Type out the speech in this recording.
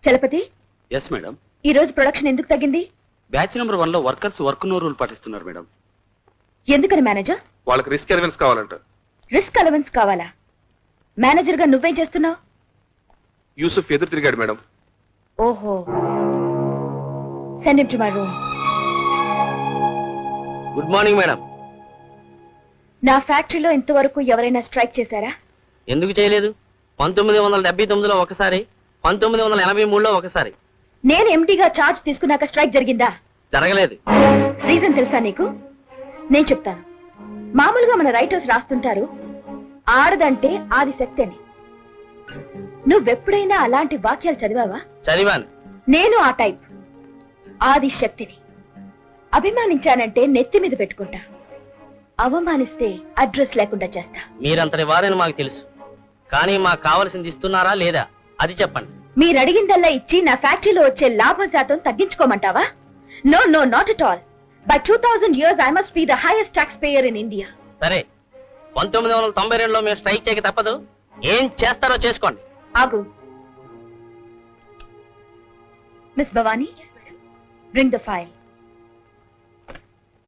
Chalapathi. Yes madam. ఈ రోజు production ఎందుకు తగ్గింది? బ్యాచ్ నెంబర్ 1 లో వర్కర్స్ వర్క్ నో రూల్ పాటిస్తున్నారు మేడం. ఎందుకని మేనేజర్? వాళ్ళకి రిస్క్ అలవెన్స్ కావాలంట. రిస్క్ అలవెన్స్ కావాలా? మేనేజర్ గా నువ్వేం చేస్తున్నావు? యూసుఫ్ ఎదురు తిరిగాడు మేడం. ఓహో, send him to my room. Good morning madam. నా ఫ్యాక్టరీలో ఇంతవరకు ఎవరైనా స్ట్రైక్ చేశారా? ఎందుకు చేయలేదు? 1979లో ఒకసారి, 1983లో ఒకసారి. నేను ఎండీగా చార్జ్ తీసుకున్నాక స్ట్రైక్ జరిగిందా? జరగలేదు. రీజన్ తెలుసా నీకు? నేను చెప్తాను. మామూలుగా మన రైటర్స్ రాస్తుంటారు, ఆడదంటే ఆదిశక్తి అని. నువ్వెప్పుడైనా అలాంటి వాక్యాలు చదివావా? చదివాను. నేను ఆ టైప్, ఆదిశక్తిని. అభిమానించానంటే నెత్తి మీద పెట్టుకుంటా, అవమానిస్తే అడ్రస్ లేకుండా చేస్తా. మీరంతటి వారని మాకు తెలుసు, కానీ మాకు కావలసింది ఇస్తున్నారా లేదా అది చెప్పండి. మీరు అడిగిందల్లా ఇచ్చి నా ఫ్యాక్టరీలో వచ్చే లాభం శాతం తగ్గించుకోమంటావా? No no, not at all. By 2000 years I must be the highest taxpayer in India. సరే, 1992లో మేము స్ట్రైక్ చేయక తప్పదు. ఏం చేస్తారో చేసుకోండి. ఆగు. Miss Bhavani, bring the file.